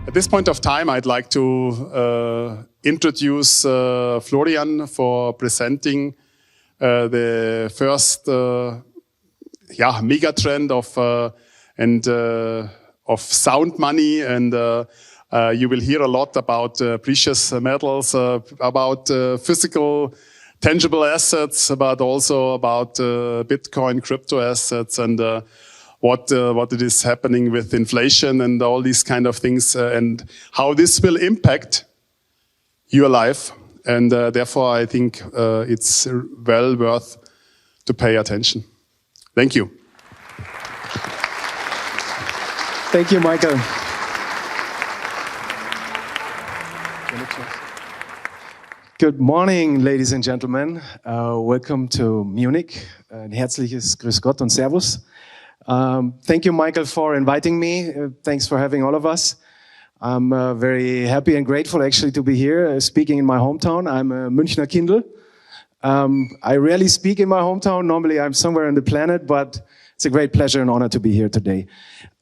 At this point of time, I'd like to introduce Florian for presenting the first mega trend of sound money, and you will hear a lot about precious metals, about physical tangible assets, but also about Bitcoin, crypto assets, and what it is happening with inflation and all these kind of things, and how this will impact your life. And therefore, I think it's well worth to pay attention. Thank you. Thank you, Michael. Good morning, ladies and gentlemen. Welcome to Munich. Ein herzliches Grüß Gott und Servus. Thank you, Michael, for inviting me. Thanks for having all of us. I'm very happy and grateful actually to be here speaking in my hometown. I'm a Münchner Kindl. I rarely speak in my hometown. Normally I'm somewhere on the planet, but it's a great pleasure and honor to be here today.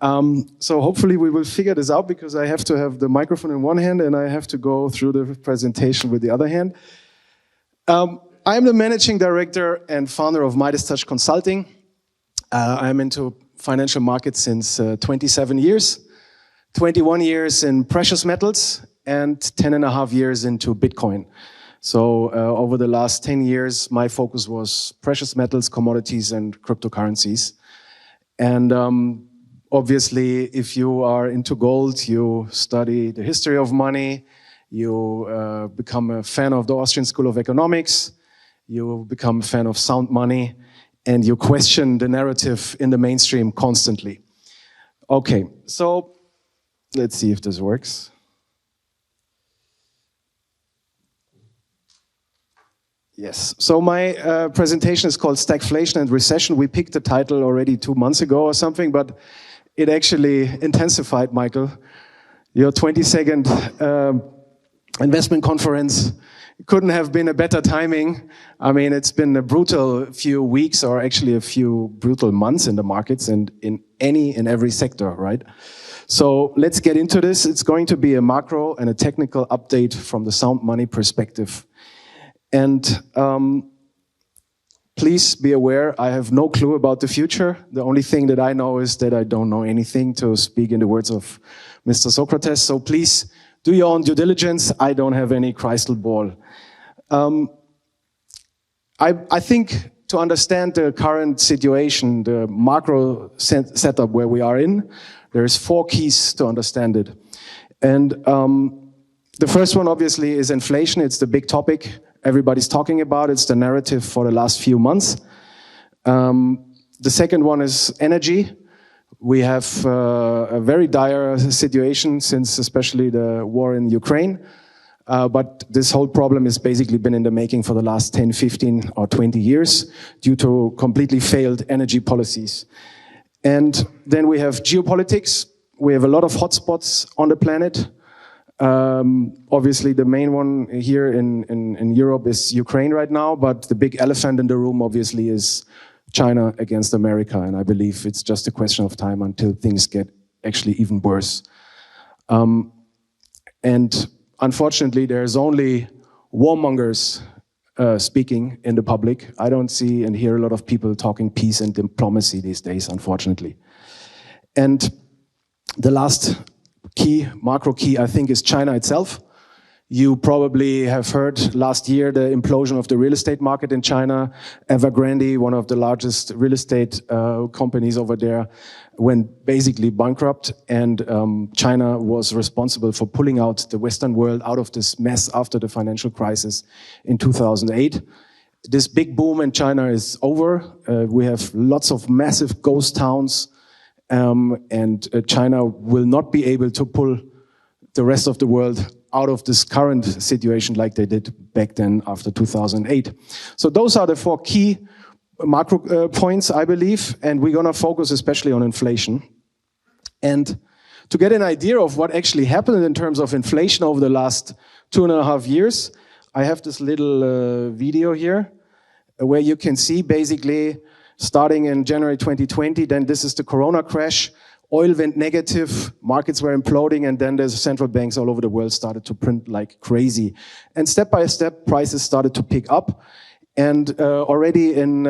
So hopefully we will figure this out, because I have to have the microphone in one hand and I have to go through the presentation with the other hand. I'm the managing director and founder of Midas Consulting. I'm into financial markets since 27 years, 21 years in precious metals, and 10.5 years into Bitcoin. So over the last 10 years, my focus was precious metals, commodities, and cryptocurrencies. And obviously, if you are into gold, you study the history of money, you become a fan of the Austrian School of Economics, you become a fan of sound money, and you question the narrative in the mainstream constantly. Okay, so let's see if this works. Yes, so my presentation is called Stagflation Recession. We picked the title already 2 months ago or something, but it actually intensified, Michael. Your 22nd investment conference couldn't have been a better timing. I mean, it's been a brutal few weeks, or actually a few brutal months in the markets and in every sector, right? So let's get into this. It's going to be a macro and a technical update from the sound money perspective. And please be aware, I have no clue about the future. The only thing that I know is that I don't know anything, to speak in the words of Mr. Socrates. So please do your own due diligence. I don't have any crystal ball. I think to understand the current situation, the macro setup where we are in, there's 4 keys to understand it. And the first one obviously is inflation. It's the big topic everybody's talking about. It's the narrative for the last few months. The second one is energy. We have a very dire situation since especially the war in Ukraine. But this whole problem has basically been in the making for the last 10, 15 or 20 years due to completely failed energy policies. And then we have geopolitics. We have a lot of hotspots on the planet. Obviously the main one here in Europe is Ukraine right now, but the big elephant in the room obviously is China against America, and I believe it's just a question of time until things get actually even worse. And unfortunately there's only warmongers speaking in the public. I don't see and hear a lot of people talking peace and diplomacy these days, unfortunately. And the last key, macro key, I think, is China itself. You probably have heard last year the implosion of the real estate market in China. Evergrande, one of the largest real estate companies over there, went basically bankrupt, and China was responsible for pulling out the Western world out of this mess after the financial crisis in 2008. This big boom in China is over. We have lots of massive ghost towns, and China will not be able to pull the rest of the world out of this current situation like they did back then after 2008. So those are the 4 key macro points, I believe, and we're going to focus especially on inflation. And to get an idea of what actually happened in terms of inflation over the last 2.5 years, I have this little video here where you can see basically starting in January 2020, then this is the Corona crash, Oil went negative, markets were imploding, and then there's central banks all over the world started to print like crazy. And step by step, prices started to pick up. And already in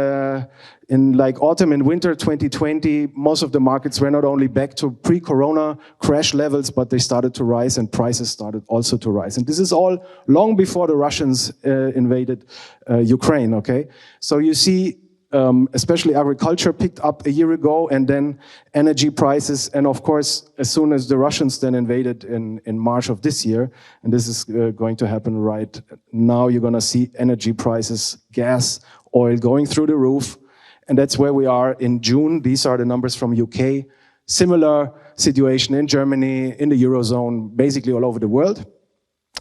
like autumn and winter 2020, most of the markets were not only back to pre-corona crash levels, but they started to rise and prices started also to rise. And this is all long before the Russians invaded Ukraine, okay? So you see, especially agriculture picked up a year ago, and then energy prices. And of course, as soon as the Russians then invaded in March of this year, and this is going to happen right now, you're going to see energy prices, gas, oil going through the roof. And that's where we are in June. These are the numbers from UK. Similar situation in Germany, in the Eurozone, basically all over the world.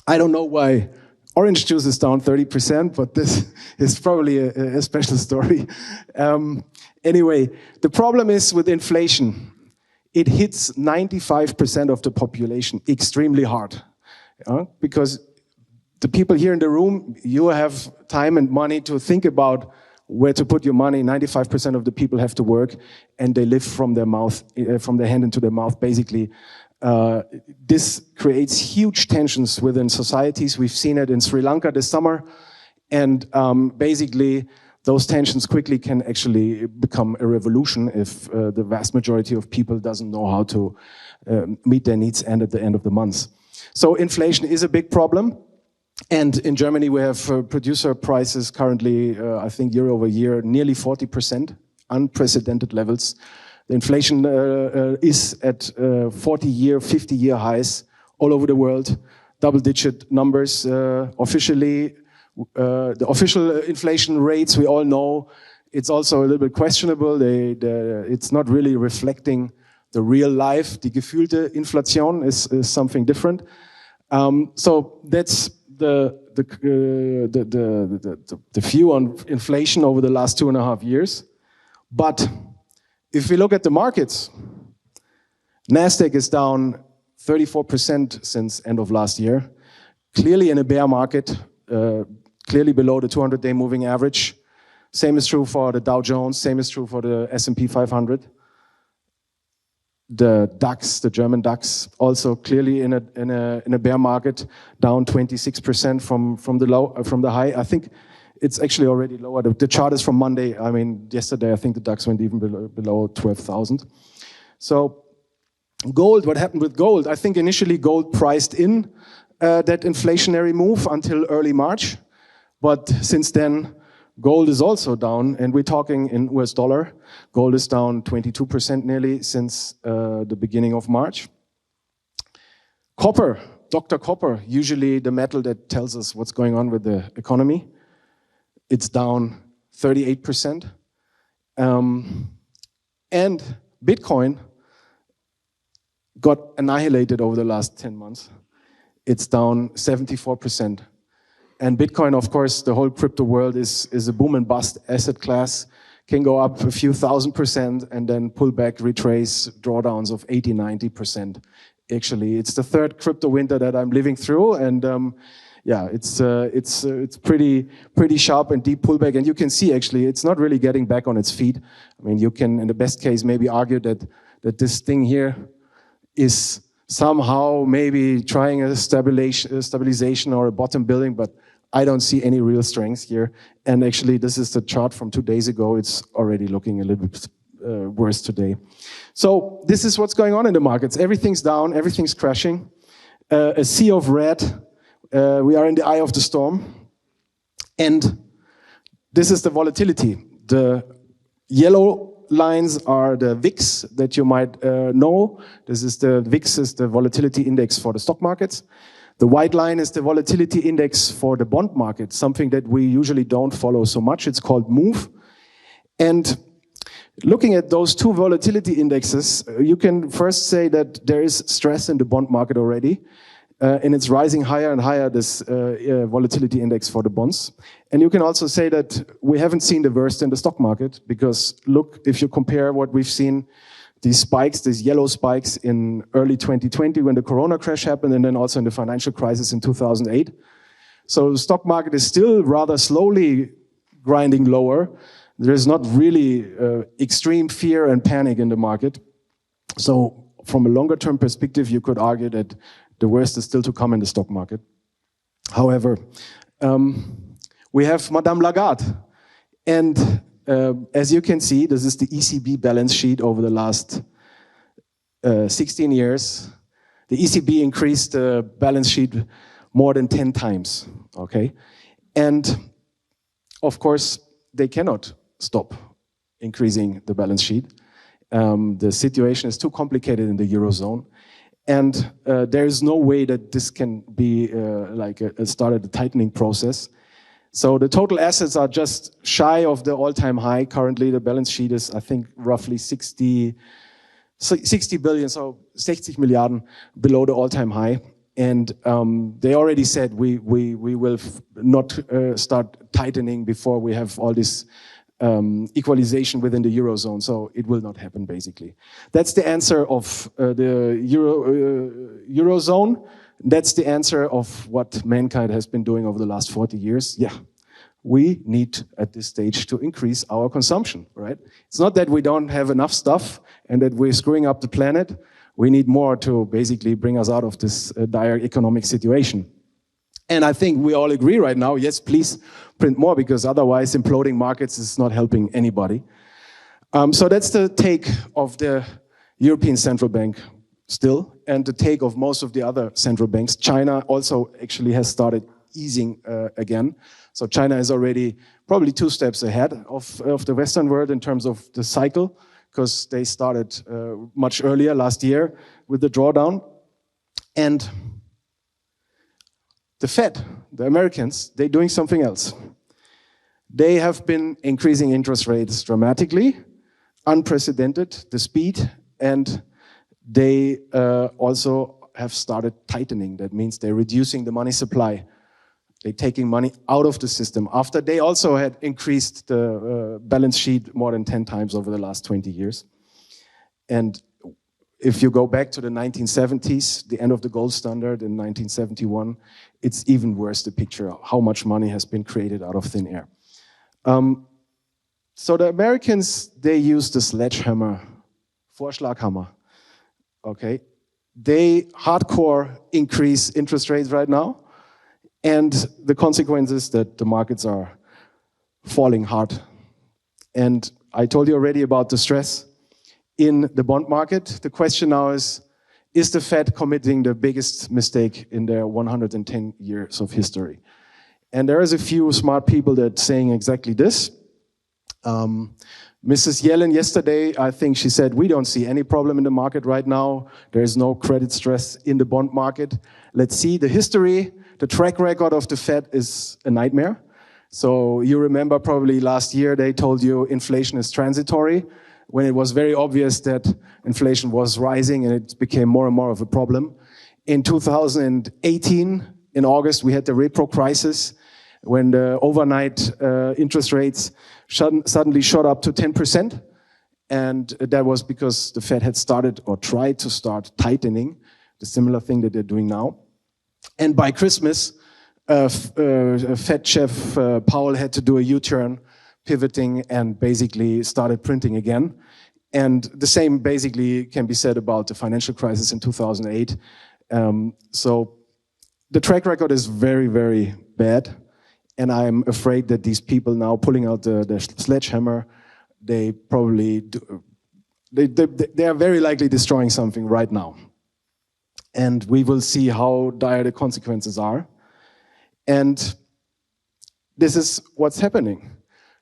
I don't know why orange juice is down 30%, but this is probably a special story. Anyway, the problem is with inflation. It hits 95% of the population extremely hard. Because the people here in the room, you have time and money to think about where to put your money. 95% of the people have to work, and they live from their mouth, from their hand into their mouth, basically. This creates huge tensions within societies. We've seen it in Sri Lanka this summer. And basically, those tensions quickly can actually become a revolution if the vast majority of people doesn't know how to meet their needs and at the end of the month. So inflation is a big problem. And in Germany, we have producer prices currently, I think year over year, nearly 40%, unprecedented levels. The inflation is at 40-year, 50-year highs all over the world, double-digit numbers. Officially, the official inflation rates, we all know, it's also a little bit questionable. It's not really reflecting the real life. Die gefühlte Inflation is something different. So that's the view on inflation over the last 2.5 years. But if we look at the markets, Nasdaq is down 34% since end of last year, clearly in a bear market, clearly below the 200-day moving average. Same is true for the Dow Jones, same is true for the S&P 500. The DAX, the German DAX, also clearly in a bear market, down 26% from the high. I think it's actually already lower. The chart is from Monday. I mean, yesterday I think the DAX went even below 12,000. So gold, what happened with gold? I think initially gold priced in that inflationary move until early March. But since then, gold is also down, and we're talking in US dollar. Gold is down 22% nearly since the beginning of March. Copper, Dr. Copper, usually the metal that tells us what's going on with the economy. It's down 38%. And Bitcoin got annihilated over the last 10 months. It's down 74%. And Bitcoin, of course, the whole crypto world is a boom and bust asset class. Can go up a few thousand% and then pull back, retrace drawdowns of 80, 90%. Actually, it's the third crypto winter that I'm living through, and yeah, it's pretty sharp and deep pullback. And you can see actually, it's not really getting back on its feet. I mean, you can, in the best case, maybe argue that this thing here is somehow maybe trying a stabilization or a bottom building, but I don't see any real strength here. And actually, this is the chart from 2 days ago. It's already looking a little bit worse today. So this is what's going on in the markets. Everything's down, everything's crashing. A sea of red. We are in the eye of the storm. And this is the volatility. The yellow lines are the VIX that you might know. The VIX is the volatility index for the stock markets. The white line is the volatility index for the bond market, something that we usually don't follow so much. It's called MOVE. And looking at those two volatility indexes, you can first say that there is stress in the bond market already. And it's rising higher and higher, this volatility index for the bonds. And you can also say that we haven't seen the worst in the stock market, because look, if you compare what we've seen, these spikes, these yellow spikes in early 2020 when the corona crash happened, and then also in the financial crisis in 2008. So the stock market is still rather slowly grinding lower. There is not really extreme fear and panic in the market. So from a longer term perspective, you could argue that the worst is still to come in the stock market. However, we have Madame Lagarde. And as you can see, this is the ECB balance sheet over the last 16 years. The ECB increased the balance sheet more than 10 times, okay? And of course, they cannot stop increasing the balance sheet. The situation is too complicated in the Eurozone. And there is no way that this can be started a tightening process. So the total assets are just shy of the all-time high. Currently, the balance sheet is, I think, roughly 60 billion, so 60 Milliarden below the all-time high. And they already said we will not start tightening before we have all this equalization within the Eurozone. So it will not happen, basically. That's the answer of the Eurozone. That's the answer of what mankind has been doing over the last 40 years. Yeah, we need at this stage to increase our consumption, right? It's not that we don't have enough stuff and that we're screwing up the planet. We need more to basically bring us out of this dire economic situation. And I think we all agree right now, yes, please print more, because otherwise imploding markets is not helping anybody. So that's the take of the European Central Bank still, and the take of most of the other central banks. China also actually has started easing again. So China is already probably 2 steps ahead of the Western world in terms of the cycle, because they started much earlier last year with the drawdown. And the Fed, the Americans, they're doing something else. They have been increasing interest rates dramatically, unprecedented, the speed, and they also have started tightening. That means they're reducing the money supply. They're taking money out of the system after they also had increased the balance sheet more than 10 times over the last 20 years. And if you go back to the 1970s, the end of the gold standard in 1971, it's even worse, the picture of how much money has been created out of thin air. So the Americans, they use the sledgehammer, Vorschlaghammer, okay? They hardcore increase interest rates right now, and the consequence is that the markets are falling hard. And I told you already about the stress in the bond market. The question now is the Fed committing the biggest mistake in their 110 years of history? And there is a few smart people that are saying exactly this. Mrs. Yellen yesterday, I think she said, we don't see any problem in the market right now. There is no credit stress in the bond market. Let's see the history. The track record of the Fed is a nightmare. So you remember probably last year they told you inflation is transitory, when it was very obvious that inflation was rising and it became more and more of a problem. In 2018, in August, we had the repo crisis, when the overnight interest rates suddenly shot up to 10%. And that was because the Fed had started or tried to start tightening, the similar thing that they're doing now. And by Christmas, Fed Chair Powell had to do a U-turn, pivoting, and basically started printing again. And the same basically can be said about the financial crisis in 2008. So the track record is very, very bad. And I'm afraid that these people now pulling out the sledgehammer, they probably do, they are very likely destroying something right now. And we will see how dire the consequences are. And this is what's happening.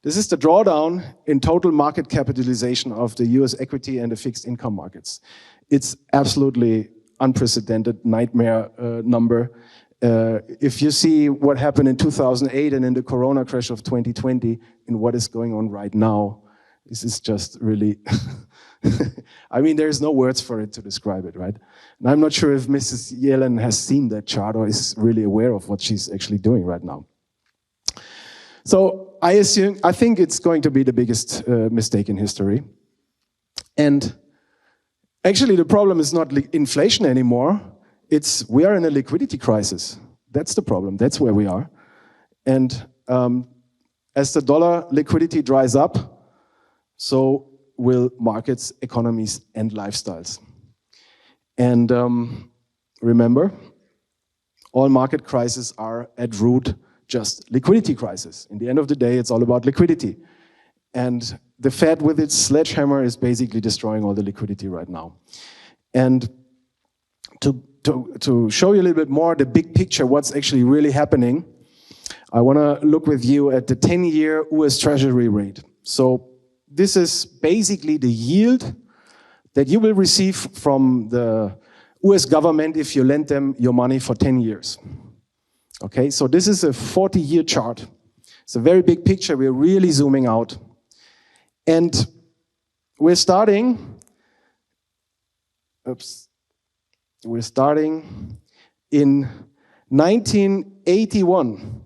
This is the drawdown in total market capitalization of the US equity and the fixed income markets. It's absolutely unprecedented nightmare number. If you see what happened in 2008 and in the Corona crash of 2020 and what is going on right now, this is just really, I mean, there's no words for it to describe it, right? And I'm not sure if Mrs. Yellen has seen that chart or is really aware of what she's actually doing right now. So I think it's going to be the biggest mistake in history. And actually the problem is not inflation anymore. We are in a liquidity crisis. That's the problem. That's where we are. And as the dollar liquidity dries up, so will markets, economies, and lifestyles. And remember, all market crises are at root just liquidity crisis. In the end of the day, it's all about liquidity. And the Fed with its sledgehammer is basically destroying all the liquidity right now. And to show you a little bit more the big picture, what's actually really happening, I want to look with you at the 10-year US Treasury rate. So this is basically the yield that you will receive from the US government if you lend them your money for 10 years. Okay, so this is a 40-year chart. It's a very big picture. We're really zooming out. And we're starting in 1981.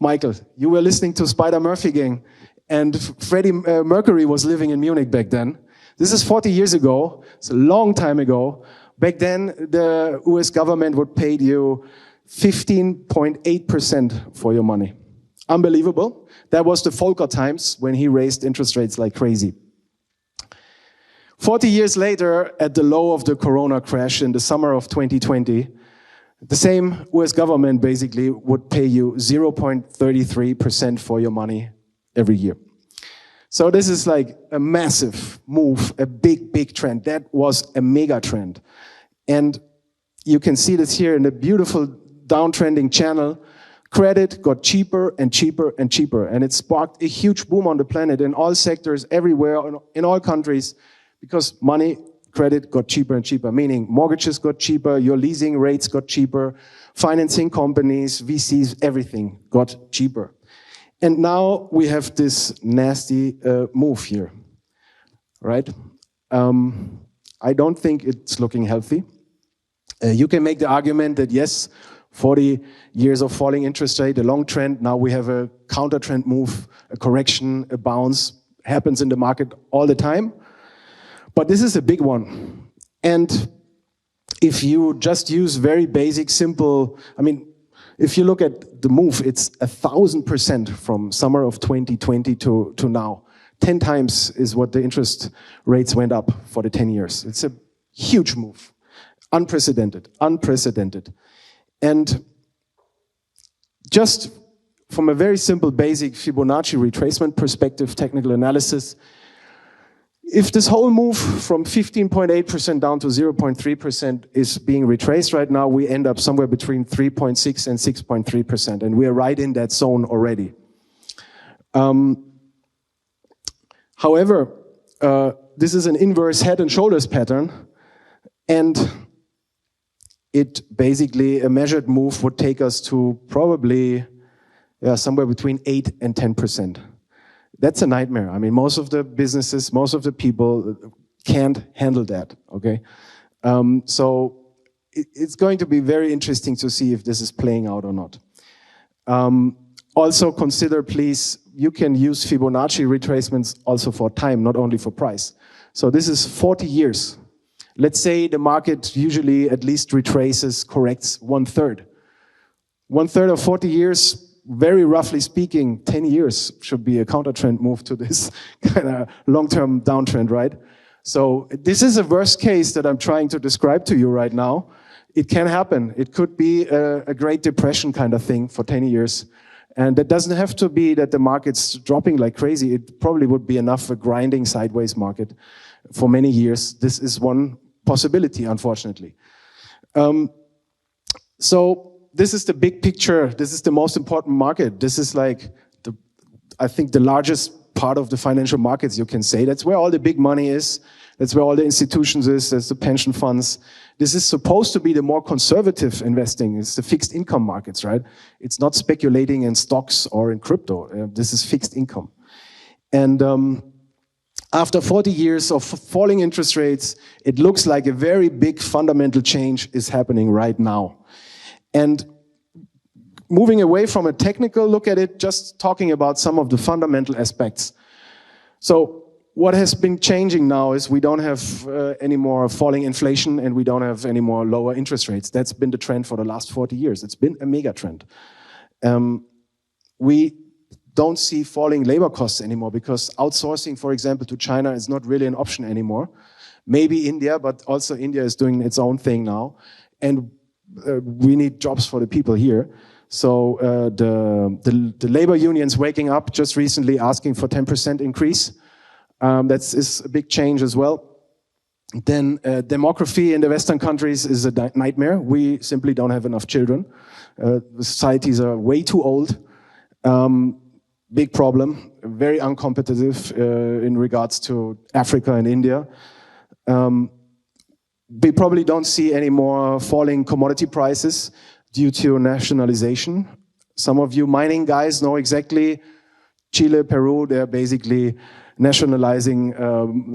Michael, you were listening to Spider Murphy Gang, and Freddie Mercury was living in Munich back then. This is 40 years ago. It's a long time ago. Back then, the US government would pay you 15.8% for your money. Unbelievable. That was the Volcker times when he raised interest rates like crazy. 40 years later, at the low of the Corona crash in the summer of 2020, the same US government basically would pay you 0.33% for your money every year. So this is like a massive move, a big, big trend. That was a mega trend. And you can see this here in the beautiful downtrending channel. Credit got cheaper and cheaper and cheaper. And it sparked a huge boom on the planet in all sectors, everywhere, in all countries, because money, credit got cheaper and cheaper, meaning mortgages got cheaper, your leasing rates got cheaper, financing companies, VCs, everything got cheaper. And now we have this nasty move here, right? I don't think it's looking healthy. You can make the argument that yes, 40 years of falling interest rate, a long trend, now we have a counter trend move, a correction, a bounce, happens in the market all the time. But this is a big one. And if you just use very basic, simple, I mean, if you look at the move, it's 1,000% from summer of 2020 to now. 10 times is what the interest rates went up for the 10 years. It's a huge move. Unprecedented, unprecedented. And just from a very simple, basic Fibonacci retracement perspective, technical analysis, if this whole move from 15.8% down to 0.3% is being retraced right now, we end up somewhere between 3.6 and 6.3%, and we are right in that zone already. However, this is an inverse head and shoulders pattern, and it basically, a measured move would take us to probably somewhere between 8 and 10%. That's a nightmare. I mean, most of the businesses, most of the people can't handle that, okay? So it's going to be very interesting to see if this is playing out or not. Also consider, please, you can use Fibonacci retracements also for time, not only for price. So this is 40 years. Let's say the market usually at least retraces, corrects 1/3. 1/3 of 40 years, very roughly speaking, 10 years should be a counter trend move to this kind of long-term downtrend, right? So this is a worst case that I'm trying to describe to you right now. It can happen. It could be a Great Depression kind of thing for 10 years. And it doesn't have to be that the market's dropping like crazy. It probably would be enough a grinding sideways market for many years. This is one possibility, unfortunately. So this is the big picture. This is the most important market. This is like, I think, the largest part of the financial markets, you can say. That's where all the big money is. That's where all the institutions is. That's the pension funds. This is supposed to be the more conservative investing. It's the fixed income markets, right? It's not speculating in stocks or in crypto. This is fixed income. And after 40 years of falling interest rates, it looks like a very big fundamental change is happening right now. And moving away from a technical look at it, just talking about some of the fundamental aspects. So what has been changing now is we don't have any more falling inflation and we don't have any more lower interest rates. That's been the trend for the last 40 years. It's been a mega trend. We don't see falling labor costs anymore because outsourcing, for example, to China is not really an option anymore. Maybe India, but also India is doing its own thing now. And we need jobs for the people here. So the labor unions waking up just recently asking for 10% increase. That is a big change as well. Then demography in the Western countries is a nightmare. We simply don't have enough children. The societies are way too old. Big problem, very uncompetitive in regards to Africa and India. We probably don't see any more falling commodity prices due to nationalization. Some of you mining guys know exactly Chile, Peru, they're basically nationalizing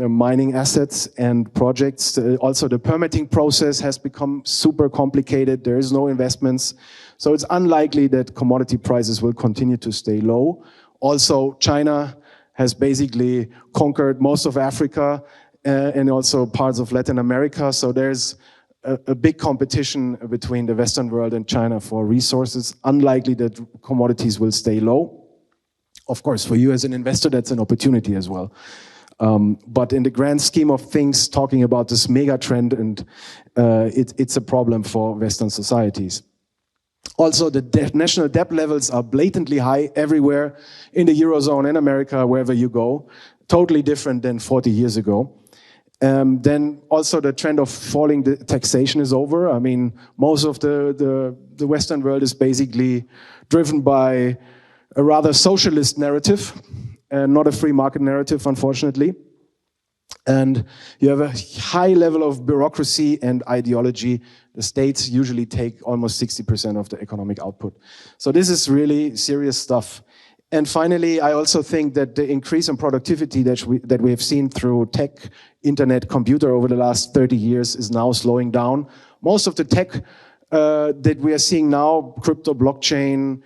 mining assets and projects. Also, the permitting process has become super complicated. There is no investments. So it's unlikely that commodity prices will continue to stay low. Also, China has basically conquered most of Africa and also parts of Latin America. So there's a big competition between the Western world and China for resources. Unlikely that commodities will stay low. Of course, for you as an investor, that's an opportunity as well. But in the grand scheme of things, talking about this mega trend, and it's a problem for Western societies. Also, the national debt levels are blatantly high everywhere in the Eurozone, in America, wherever you go. Totally different than 40 years ago. Then also the trend of falling taxation is over. I mean, most of the Western world is basically driven by a rather socialist narrative, and not a free market narrative, unfortunately. And you have a high level of bureaucracy and ideology. The states usually take almost 60% of the economic output. So this is really serious stuff. And finally, I also think that the increase in productivity that we have seen through tech, internet, computer over the last 30 years is now slowing down. Most of the tech that we are seeing now, crypto, blockchain,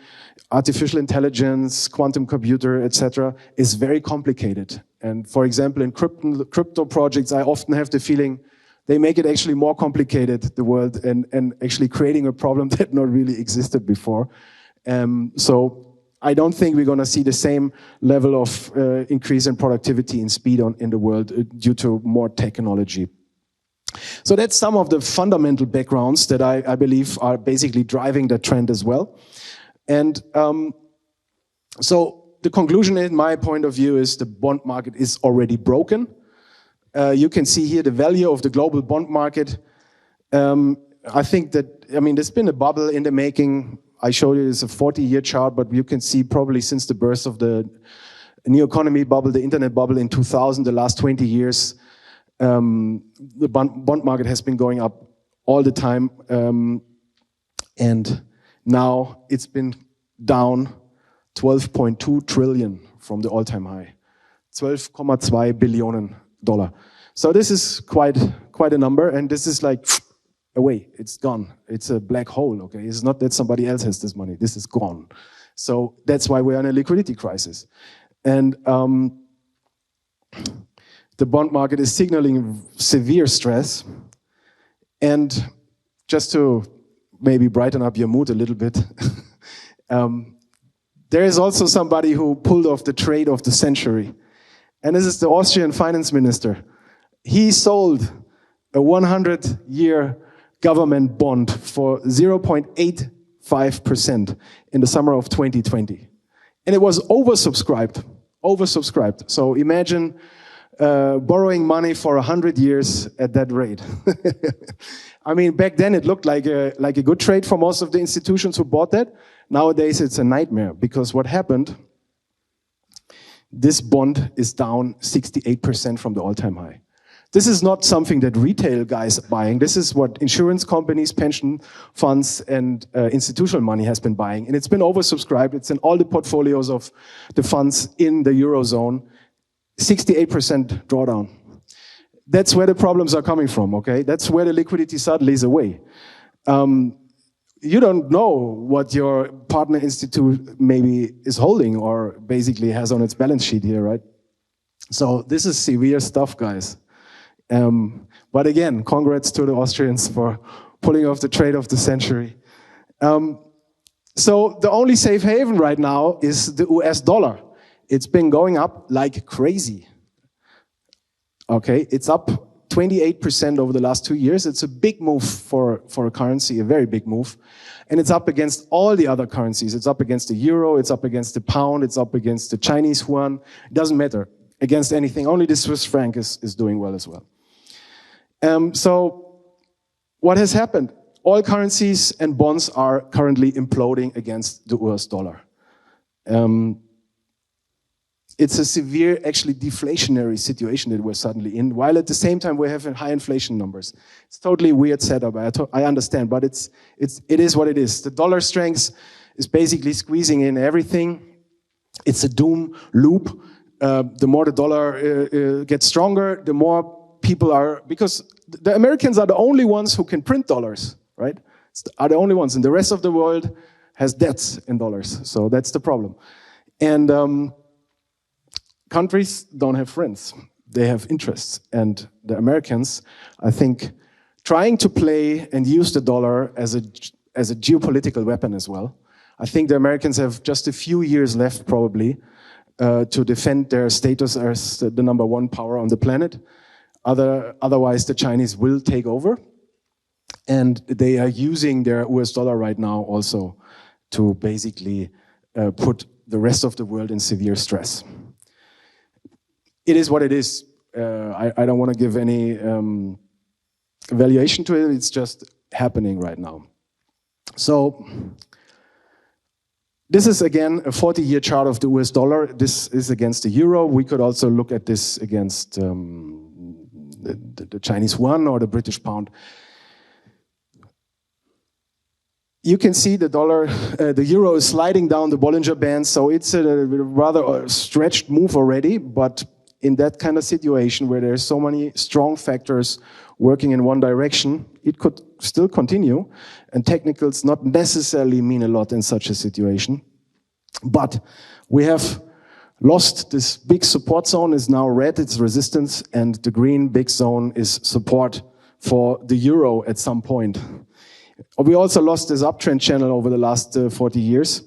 artificial intelligence, quantum computer, etc., is very complicated. And for example, in crypto projects, I often have the feeling they make it actually more complicated, the world, and actually creating a problem that not really existed before. So I don't think we're going to see the same level of increase in productivity and speed in the world due to more technology. So that's some of the fundamental backgrounds that I believe are basically driving the trend as well. And so the conclusion in my point of view is the bond market is already broken. You can see here the value of the global bond market. I think that, I mean, there's been a bubble in the making. I showed you it's a 40-year chart, but you can see probably since the birth of the new economy bubble, the internet bubble in 2000, the last 20 years, the bond market has been going up all the time. And now it's been down 12.2 trillion from the all-time high, $12.2 billion. So this is quite a number, and this is like away, it's gone. It's a black hole, okay? It's not that somebody else has this money, this is gone. So that's why we're in a liquidity crisis. And the bond market is signaling severe stress. And just to maybe brighten up your mood a little bit, there is also somebody who pulled off the trade of the century. And this is the Austrian finance minister. He sold a 100-year government bond for 0.85% in the summer of 2020. And it was oversubscribed. So imagine borrowing money for 100 years at that rate. I mean, back then it looked like a good trade for most of the institutions who bought that. Nowadays it's a nightmare, because what happened, this bond is down 68% from the all-time high. This is not something that retail guys are buying. This is what insurance companies, pension funds, and institutional money has been buying. And it's been oversubscribed. It's in all the portfolios of the funds in the Eurozone. 68% drawdown. That's where the problems are coming from, okay? That's where the liquidity suddenly is away. You don't know what your partner institute maybe is holding or basically has on its balance sheet here, right? So this is severe stuff, guys. But again, congrats to the Austrians for pulling off the trade of the century. So the only safe haven right now is the US dollar. It's been going up like crazy. Okay, it's up 28% over the last 2 years. It's a big move for a currency, a very big move. And it's up against all the other currencies. It's up against the euro, it's up against the pound, it's up against the Chinese yuan. It doesn't matter against anything. Only the Swiss franc is doing well as well. So what has happened? All currencies and bonds are currently imploding against the US dollar. It's a severe, actually deflationary situation that we're suddenly in, while at the same time we're having high inflation numbers. It's totally weird setup, I understand, but it is what it is. The dollar strength is basically squeezing in everything. It's a doom loop. The more the dollar gets stronger, the more people are, because the Americans are the only ones who can print dollars, right? Are the only ones, and the rest of the world has debts in dollars, so that's the problem. And countries don't have friends, they have interests. And the Americans, I think, trying to play and use the dollar as a geopolitical weapon as well. I think the Americans have just a few years left probably to defend their status as the #1 power on the planet. Otherwise the Chinese will take over. And they are using their US dollar right now also to basically put the rest of the world in severe stress. It is what it is. I don't want to give any evaluation to it. It's just happening right now. So this is again a 40-year chart of the US dollar. This is against the euro. We could also look at this against the Chinese yuan or the British pound. You can see the dollar, the euro is sliding down the Bollinger Band, so it's a rather stretched move already, but in that kind of situation where there's so many strong factors working in one direction, it could still continue, and technicals not necessarily mean a lot in such a situation. But we have lost this big support zone, is now red, it's resistance, and the green big zone is support for the euro at some point. We also lost this uptrend channel over the last 40 years.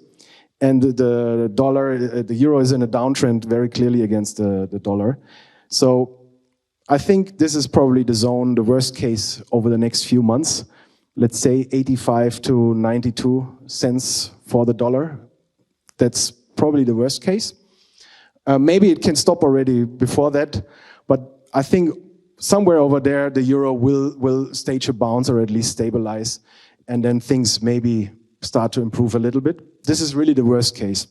And the dollar, the euro is in a downtrend very clearly against the dollar. So I think this is probably the zone, the worst case over the next few months. Let's say 85 to 92 cents for the dollar. That's probably the worst case. Maybe it can stop already before that, but I think somewhere over there the euro will stage a bounce or at least stabilize, and then things maybe start to improve a little bit. This is really the worst case.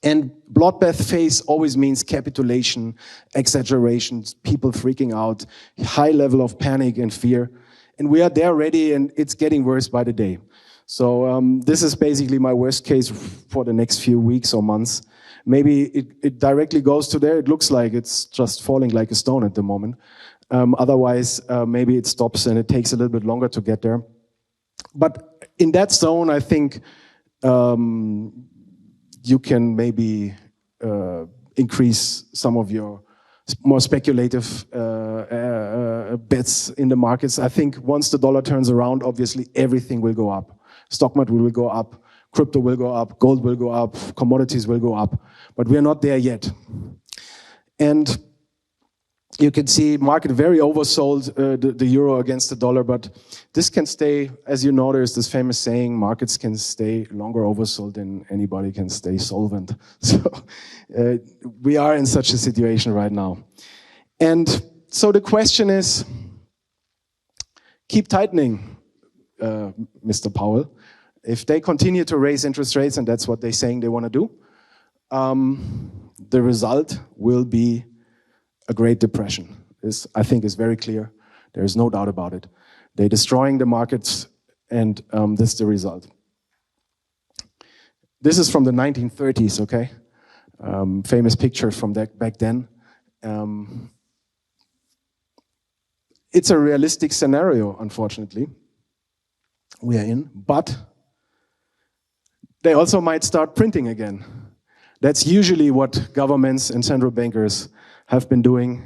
And bloodbath phase always means capitulation, exaggerations, people freaking out, high level of panic and fear. And we are there already, and it's getting worse by the day. So this is basically my worst case for the next few weeks or months. Maybe it directly goes to there. It looks like it's just falling like a stone at the moment. Otherwise, maybe it stops and it takes a little bit longer to get there. But in that zone, I think you can maybe increase some of your more speculative bets in the markets. I think once the dollar turns around, obviously everything will go up. Stock market will go up, crypto will go up, gold will go up, commodities will go up. But we are not there yet. And you can see market very oversold the euro against the dollar, but this can stay, as you know, there's this famous saying, markets can stay longer oversold than anybody can stay solvent. So we are in such a situation right now. And so the question is, keep tightening, Mr. Powell. If they continue to raise interest rates, and that's what they're saying they want to do, the result will be a Great Depression. This, I think, is very clear. There is no doubt about it. They're destroying the markets, and this is the result. This is from the 1930s, okay? Famous picture from back then. It's a realistic scenario, unfortunately, we are in, but they also might start printing again. That's usually what governments and central bankers have been doing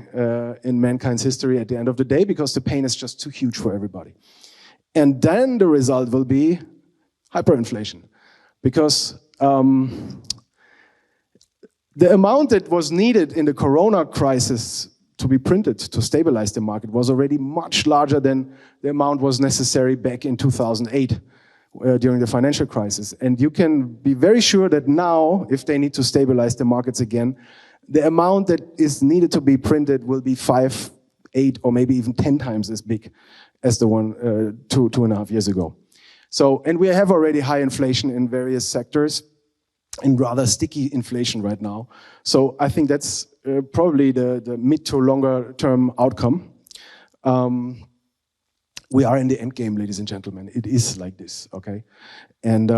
in mankind's history at the end of the day, because the pain is just too huge for everybody. And then the result will be hyperinflation. because the amount that was needed in the Corona crisis to be printed to stabilize the market was already much larger than the amount was necessary back in 2008 during the financial crisis. And you can be very sure that now, if they need to stabilize the markets again, the amount that is needed to be printed will be 5, 8, or maybe even 10 times as big as the one 2.5 years ago. So, and we have already high inflation in various sectors, and rather sticky inflation right now. So I think that's probably the mid to longer term outcome. We are in the end game, ladies and gentlemen. It is like this, okay? And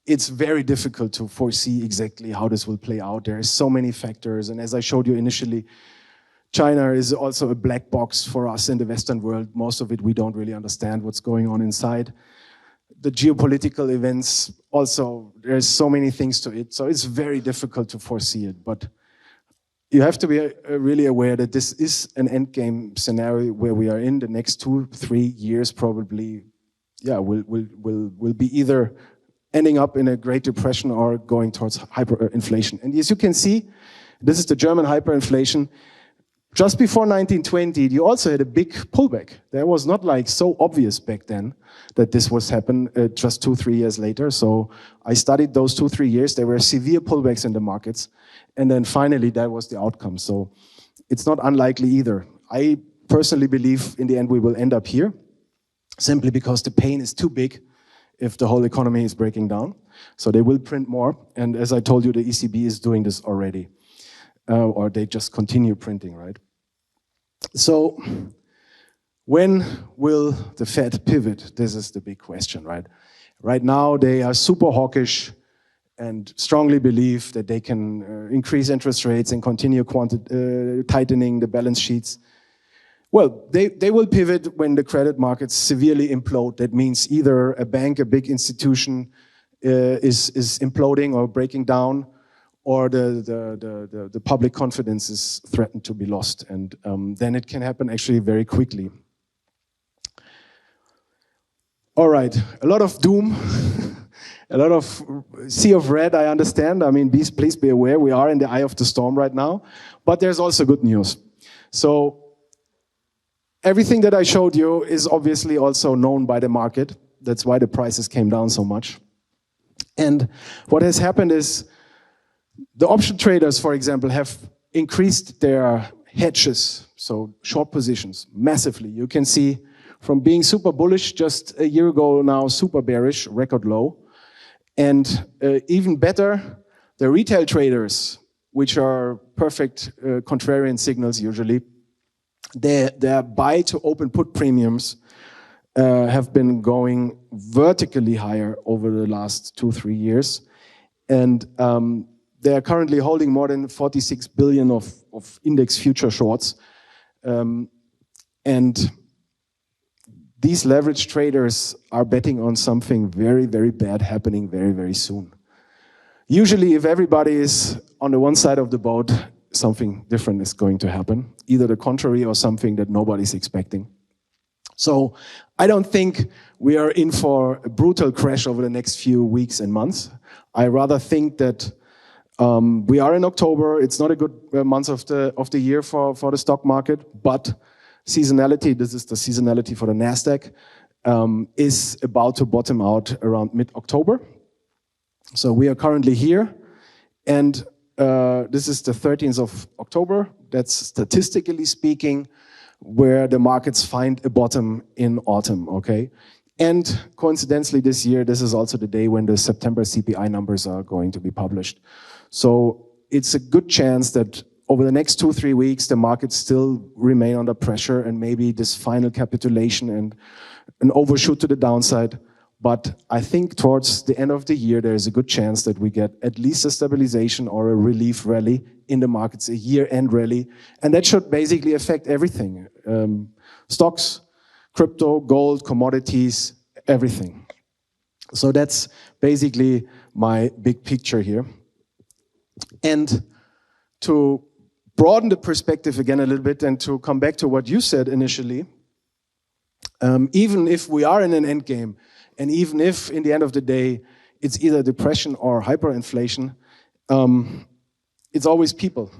it's very difficult to foresee exactly how this will play out. There are so many factors, and as I showed you initially, China is also a black box for us in the Western world. Most of it, we don't really understand what's going on inside. The geopolitical events, also, there's so many things to it. So it's very difficult to foresee it. But you have to be really aware that this is an endgame scenario where we are in the next 2-3 years probably, yeah, will be either ending up in a Great Depression or going towards hyperinflation. And as you can see, this is the German hyperinflation. Just before 1920, you also had a big pullback. That was not like so obvious back then that this was happen just 2-3 years later. So I studied those 2-3 years. There were severe pullbacks in the markets. And then finally, that was the outcome. So it's not unlikely either. I personally believe in the end we will end up here, simply because the pain is too big if the whole economy is breaking down. So they will print more. And as I told you, the ECB is doing this already. Or they just continue printing, right? So when will the Fed pivot? This is the big question, right? Right now, they are super hawkish and strongly believe that they can increase interest rates and continue tightening the balance sheets. Well, they will pivot when the credit markets severely implode. That means either a bank, a big institution is imploding or breaking down, or the public confidence is threatened to be lost. And then it can happen actually very quickly. All right, a lot of doom, a lot of sea of red, I understand. I mean, please be aware, we are in the eye of the storm right now. But there's also good news. So everything that I showed you is obviously also known by the market. That's why the prices came down so much. And what has happened is, the option traders, for example, have increased their hedges, so short positions, massively. You can see from being super bullish just a year ago now, super bearish, record low. And even better, the retail traders, which are perfect contrarian signals usually, their buy to open put premiums have been going vertically higher over the last 2-3 years. And they are currently holding more than 46 billion of index future shorts. And these leverage traders are betting on something very, very bad happening very, very soon. Usually, if everybody is on the one side of the boat, something different is going to happen, either the contrary or something that nobody's expecting. So I don't think we are in for a brutal crash over the next few weeks and months. I rather think that we are in October. It's not a good month of the year for the stock market, but seasonality, this is the seasonality for the NASDAQ, is about to bottom out around mid-October. So we are currently here, and this is the 13th of October. That's statistically speaking where the markets find a bottom in autumn, okay? And coincidentally this year, this is also the day when the September CPI numbers are going to be published. So it's a good chance that over the next 2-3 weeks, the markets still remain under pressure, and maybe this final capitulation and an overshoot to the downside. But I think towards the end of the year, there is a good chance that we get at least a stabilization or a relief rally in the markets, a year-end rally. And that should basically affect everything. Stocks, crypto, gold, commodities, everything. So that's basically my big picture here. And to broaden the perspective again a little bit and to come back to what you said initially, even if we are in an endgame, and even if in the end of the day it's either depression or hyperinflation, it's always people.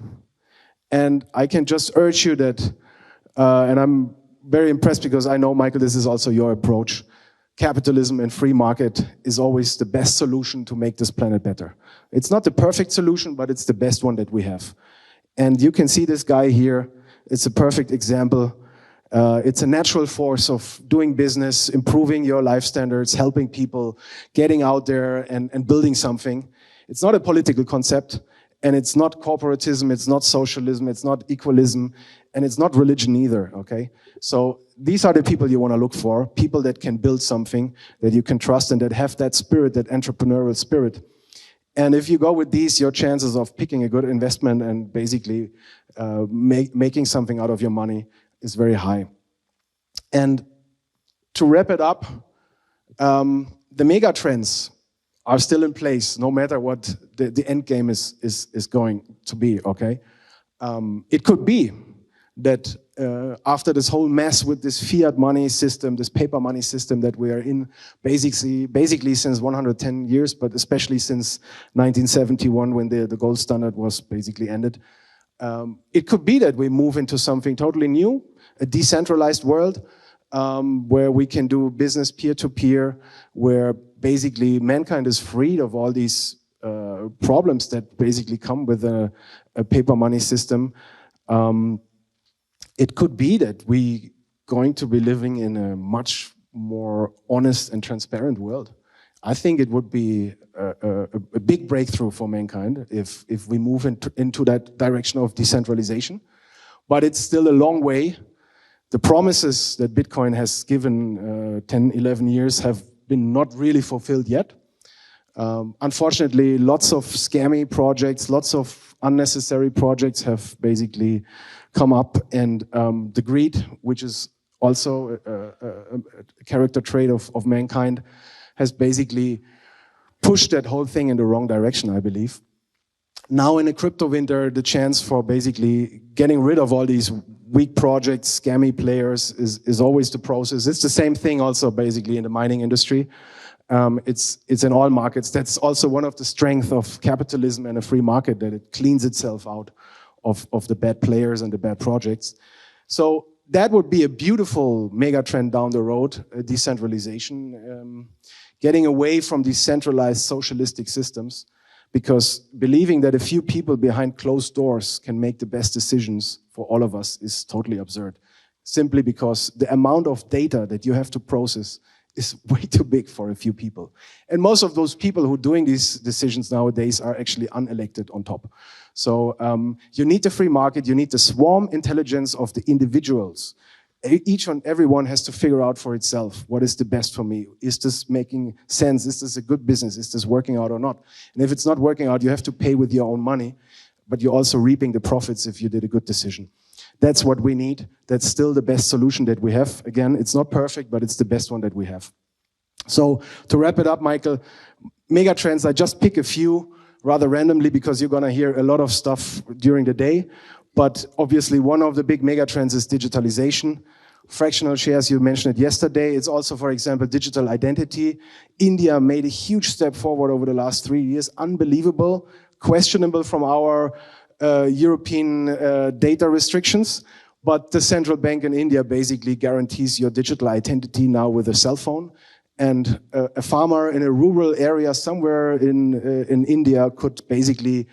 And I can just urge you that, and I'm very impressed because I know, Michael, this is also your approach. Capitalism and free market is always the best solution to make this planet better. It's not the perfect solution, but it's the best one that we have. And you can see this guy here. It's a perfect example. It's a natural force of doing business, improving your life standards, helping people, getting out there and building something. It's not a political concept, and it's not corporatism, it's not socialism, it's not equalism, and it's not religion either, okay? So these are the people you want to look for, people that can build something that you can trust and that have that spirit, that entrepreneurial spirit. And if you go with these, your chances of picking a good investment and basically making something out of your money is very high. And to wrap it up, the mega trends are still in place, no matter what the end game is going to be, okay? It could be that after this whole mess with this fiat money system, this paper money system that we are in basically since 110 years, but especially since 1971 when the gold standard was basically ended, it could be that we move into something totally new, a decentralized world, where we can do business peer-to-peer, where basically mankind is freed of all these problems that basically come with a paper money system. It could be that we're going to be living in a much more honest and transparent world. I think it would be a big breakthrough for mankind if we move into that direction of decentralization. But it's still a long way. The promises that Bitcoin has given 10, 11 years have been not really fulfilled yet. Unfortunately, lots of scammy projects, lots of unnecessary projects have basically come up, and the greed, which is also a character trait of mankind, has basically pushed that whole thing in the wrong direction, I believe. Now in a crypto winter, the chance for basically getting rid of all these weak projects, scammy players is always the process. It's the same thing also basically in the mining industry. It's in all markets. That's also one of the strengths of capitalism and a free market, that it cleans itself out of the bad players and the bad projects. So that would be a beautiful mega trend down the road, decentralization, getting away from these centralized socialistic systems, because believing that a few people behind closed doors can make the best decisions for all of us is totally absurd. Simply because the amount of data that you have to process is way too big for a few people. And most of those people who are doing these decisions nowadays are actually unelected on top. So you need the free market, you need the swarm intelligence of the individuals. Each and everyone has to figure out for itself, what is the best for me? Is this making sense? Is this a good business? Is this working out or not? And if it's not working out, you have to pay with your own money, but you're also reaping the profits if you did a good decision. That's what we need. That's still the best solution that we have. Again, it's not perfect, but it's the best one that we have. So to wrap it up, Michael, mega trends, I just pick a few rather randomly because you're going to hear a lot of stuff during the day. But obviously one of the big mega trends is digitalization. Fractional shares, you mentioned it yesterday. It's also, for example, digital identity. India made a huge step forward over the last 3 years. Unbelievable, questionable from our European data restrictions. But the central bank in India basically guarantees your digital identity now with a cell phone. And a farmer in a rural area somewhere in India could basically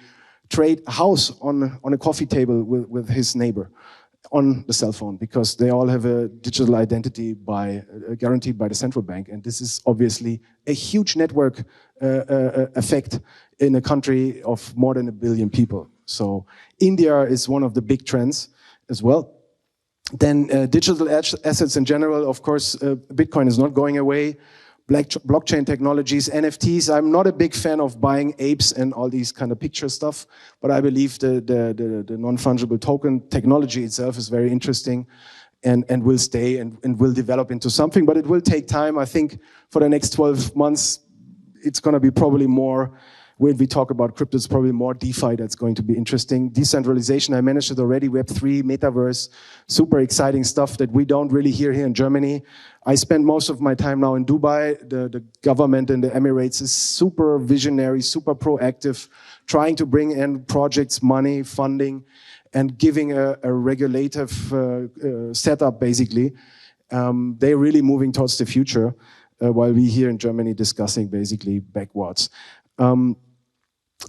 trade a house on a coffee table with his neighbor on the cell phone, because they all have a digital identity guaranteed by the central bank. And this is obviously a huge network effect in a country of more than 1 billion people. So India is one of the big trends as well. Then digital assets in general, of course, Bitcoin is not going away. Blockchain technologies, NFTs. I'm not a big fan of buying apes and all these kind of picture stuff, but I believe the non-fungible token technology itself is very interesting and will stay and will develop into something, but it will take time. I think for the next 12 months, it's going to be probably more when we talk about crypto, it's probably more DeFi that's going to be interesting. Decentralization, I managed it already, Web3, Metaverse, super exciting stuff that we don't really hear here in Germany. I spend most of my time now in Dubai. The government in the Emirates is super visionary, super proactive, trying to bring in projects, money, funding, and giving a regulative setup, basically. They're really moving towards the future, while we here in Germany discussing basically backwards.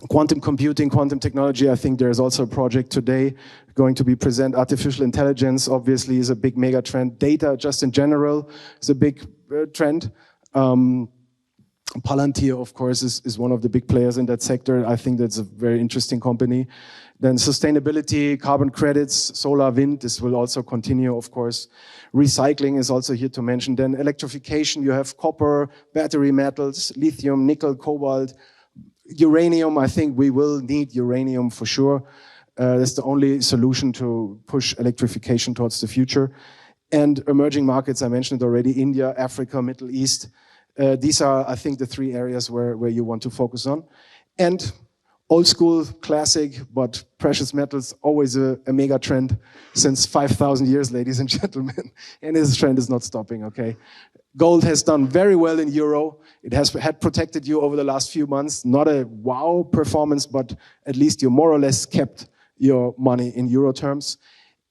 Quantum computing, quantum technology, I think there's also a project today going to be present. Artificial intelligence obviously is a big mega trend. Data just in general is a big trend. Palantir, of course, is one of the big players in that sector. I think that's a very interesting company. Then sustainability, carbon credits, solar, wind, this will also continue, of course. Recycling is also here to mention. Then electrification, you have copper, battery metals, lithium, nickel, cobalt, uranium. I think we will need uranium for sure. That's the only solution to push electrification towards the future. And emerging markets, I mentioned it already, India, Africa, Middle East. These are, I think, the three areas where you want to focus on. And old school, classic, but precious metals, always a mega trend since 5,000 years, ladies and gentlemen. And this trend is not stopping, okay? Gold has done very well in euro. It had protected you over the last few months. Not a wow performance, but at least you more or less kept your money in euro terms.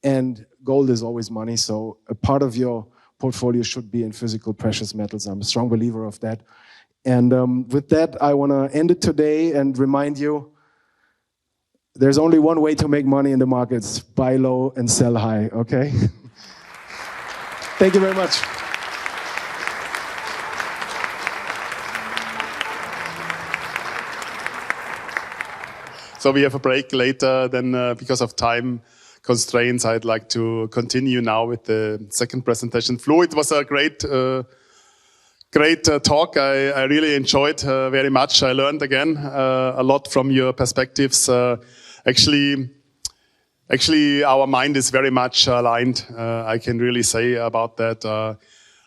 And gold is always money, so a part of your portfolio should be in physical precious metals. I'm a strong believer of that. And with that, I want to end it today and remind you, there's only one way to make money in the markets: buy low and sell high, okay? Thank you very much. So we have a break later, then because of time constraints, I'd like to continue now with the second presentation. Flo, it was a great talk. I really enjoyed very much. I learned again a lot from your perspectives. Actually, our mind is very much aligned. I can really say about that.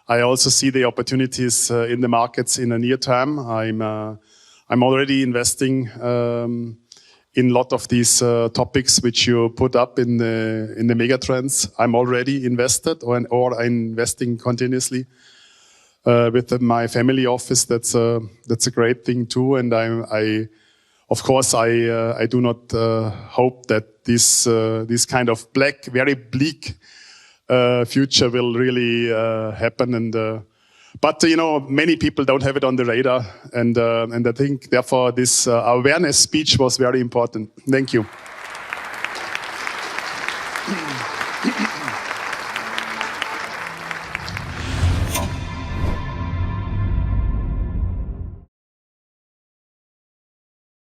I also see the opportunities in the markets in the near term. I'm already investing in a lot of these topics which you put up in the megatrends. I'm already invested or investing continuously with my family office. That's a great thing too. And I of course I do not hope that this kind of very bleak future will really happen. And but you know, many people don't have it on the radar, and I think therefore this awareness speech was very important. Thank you.